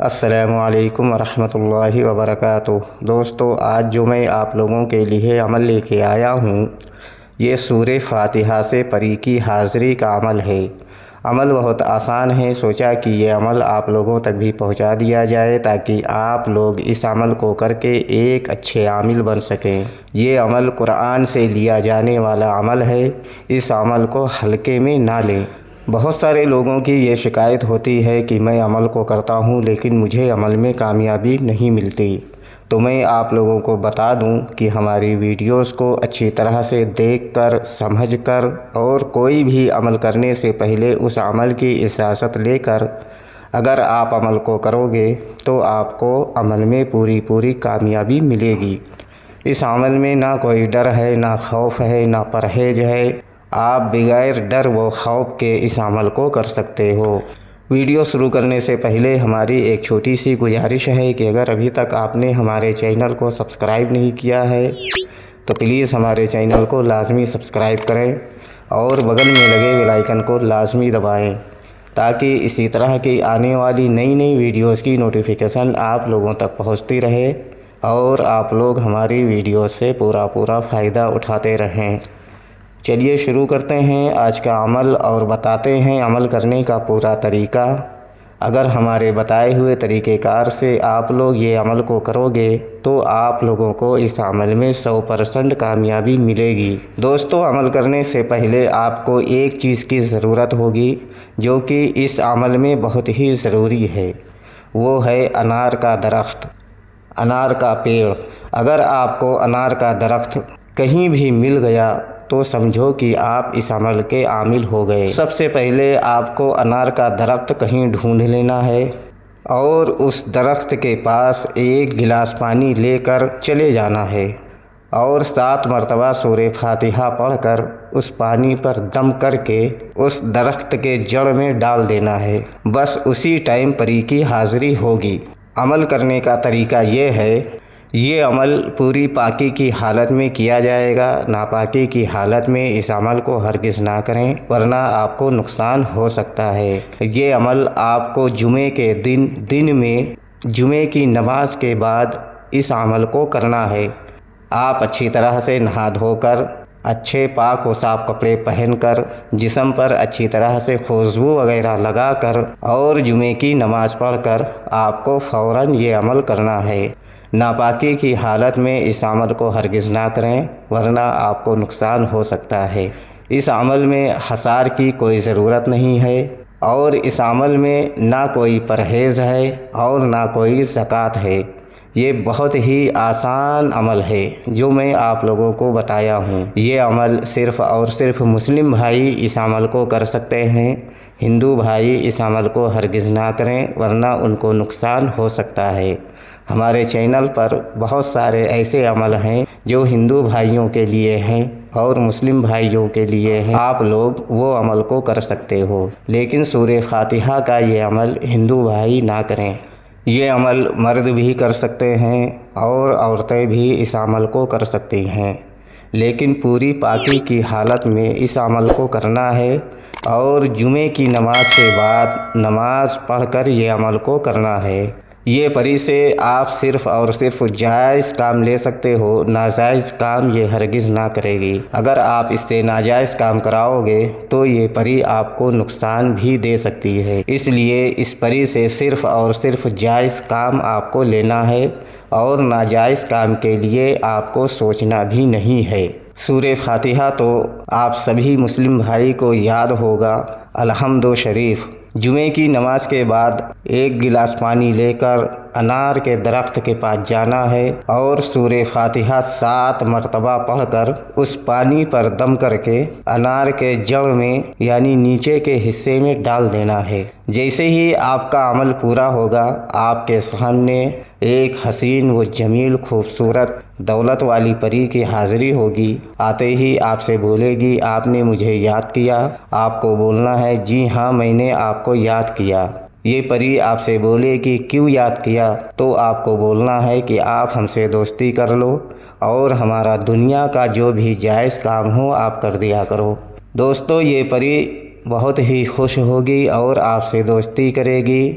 السلام علیکم ورحمۃ اللہ وبرکاتہ۔ دوستو، آج جو میں آپ لوگوں کے لیے عمل لے کے آیا ہوں، یہ سورہ فاتحہ سے پری کی حاضری کا عمل ہے۔ عمل بہت آسان ہے، سوچا کہ یہ عمل آپ لوگوں تک بھی پہنچا دیا جائے تاکہ آپ لوگ اس عمل کو کر کے ایک اچھے عامل بن سکیں۔ یہ عمل قرآن سے لیا جانے والا عمل ہے، اس عمل کو ہلکے میں نہ لیں۔ بہت سارے لوگوں کی یہ شکایت ہوتی ہے کہ میں عمل کو کرتا ہوں لیکن مجھے عمل میں کامیابی نہیں ملتی، تو میں آپ لوگوں کو بتا دوں کہ ہماری ویڈیوز کو اچھی طرح سے دیکھ کر، سمجھ کر اور کوئی بھی عمل کرنے سے پہلے اس عمل کی اجازت لے کر اگر آپ عمل کو کرو گے تو آپ کو عمل میں پوری کامیابی ملے گی۔ اس عمل میں نہ کوئی ڈر ہے، نہ خوف ہے، نہ پرہیز ہے۔ آپ بغیر ڈر و خوف کے اس عمل کو کر سکتے ہو۔ ویڈیو شروع کرنے سے پہلے ہماری ایک چھوٹی سی گزارش ہے کہ اگر ابھی تک آپ نے ہمارے چینل کو سبسکرائب نہیں کیا ہے تو پلیز ہمارے چینل کو لازمی سبسکرائب کریں اور بغل میں لگے بیل آئیکن کو لازمی دبائیں تاکہ اسی طرح کی آنے والی نئی ویڈیوز کی نوٹیفیکیشن آپ لوگوں تک پہنچتی رہے اور آپ لوگ ہماری ویڈیوز سے پورا فائدہ اٹھاتے رہیں۔ چلیے شروع کرتے ہیں آج کا عمل اور بتاتے ہیں عمل کرنے کا پورا طریقہ۔ اگر ہمارے بتائے ہوئے طریقہ کار سے آپ لوگ یہ عمل کو کرو گے تو آپ لوگوں کو اس عمل میں 100% کامیابی ملے گی۔ دوستو، عمل کرنے سے پہلے آپ کو ایک چیز کی ضرورت ہوگی جو کہ اس عمل میں بہت ہی ضروری ہے، وہ ہے انار کا درخت، انار کا پیڑ۔ اگر آپ کو انار کا درخت کہیں بھی مل گیا تو سمجھو کہ آپ اس عمل کے عامل ہو گئے۔ سب سے پہلے آپ کو انار کا درخت کہیں ڈھونڈ لینا ہے اور اس درخت کے پاس ایک گلاس پانی لے کر چلے جانا ہے اور 7 مرتبہ سورہ فاتحہ پڑھ کر اس پانی پر دم کر کے اس درخت کے جڑ میں ڈال دینا ہے۔ بس اسی ٹائم پری کی حاضری ہوگی۔ عمل کرنے کا طریقہ یہ ہے، یہ عمل پوری پاکی کی حالت میں کیا جائے گا، ناپاکی کی حالت میں اس عمل کو ہرگز نہ کریں ورنہ آپ کو نقصان ہو سکتا ہے۔ یہ عمل آپ کو جمعے کے دن میں جمعے کی نماز کے بعد اس عمل کو کرنا ہے۔ آپ اچھی طرح سے نہا دھو کر، اچھے پاک و صاف کپڑے پہن کر، جسم پر اچھی طرح سے خوشبو وغیرہ لگا کر اور جمعے کی نماز پڑھ کر آپ کو فوراً یہ عمل کرنا ہے۔ ناپاکی کی حالت میں اس عمل کو ہرگز نہ کریں ورنہ آپ کو نقصان ہو سکتا ہے۔ اس عمل میں حصار کی کوئی ضرورت نہیں ہے اور اس عمل میں نہ کوئی پرہیز ہے اور نہ کوئی زکوٰۃ ہے۔ یہ بہت ہی آسان عمل ہے جو میں آپ لوگوں کو بتایا ہوں۔ یہ عمل صرف اور صرف مسلم بھائی اس عمل کو کر سکتے ہیں۔ ہندو بھائی اس عمل کو ہرگز نہ کریں ورنہ ان کو نقصان ہو سکتا ہے۔ ہمارے چینل پر بہت سارے ایسے عمل ہیں جو ہندو بھائیوں کے لیے ہیں اور مسلم بھائیوں کے لیے ہیں، آپ لوگ وہ عمل کو کر سکتے ہو، لیکن سورہ فاتحہ کا یہ عمل ہندو بھائی نہ کریں۔ یہ عمل مرد بھی کر سکتے ہیں اور عورتیں بھی اس عمل کو کر سکتی ہیں، لیکن پوری پاکی کی حالت میں اس عمل کو کرنا ہے اور جمعے کی نماز کے بعد نماز پڑھ کر یہ عمل کو کرنا ہے۔ یہ پری سے آپ صرف اور صرف جائز کام لے سکتے ہو، ناجائز کام یہ ہرگز نہ کرے گی۔ اگر آپ اس سے ناجائز کام کراؤ گے تو یہ پری آپ کو نقصان بھی دے سکتی ہے، اس لیے اس پری سے صرف اور صرف جائز کام آپ کو لینا ہے اور ناجائز کام کے لیے آپ کو سوچنا بھی نہیں ہے۔ سورہ فاتحہ تو آپ سبھی مسلم بھائی کو یاد ہوگا، الحمد شریف۔ جمعے کی نماز کے بعد ایک گلاس پانی لے کر انار کے درخت کے پاس جانا ہے اور سورہ فاتحہ 7 مرتبہ پڑھ کر اس پانی پر دم کر کے انار کے جڑ میں یعنی نیچے کے حصے میں ڈال دینا ہے۔ جیسے ہی آپ کا عمل پورا ہوگا، آپ کے سامنے ایک حسین و جمیل خوبصورت دولت والی پری کی حاضری ہوگی۔ آتے ہی آپ سے بولے گی، آپ نے مجھے یاد کیا؟ آپ کو بولنا ہے، جی ہاں میں نے آپ کو یاد کیا۔ یہ پری آپ سے بولے کہ کیوں یاد کیا؟ تو آپ کو بولنا ہے کہ آپ ہم سے دوستی کر لو اور ہمارا دنیا کا جو بھی جائز کام ہو آپ کر دیا کرو۔ دوستو، یہ پری بہت ہی خوش ہوگی اور آپ سے دوستی کرے گی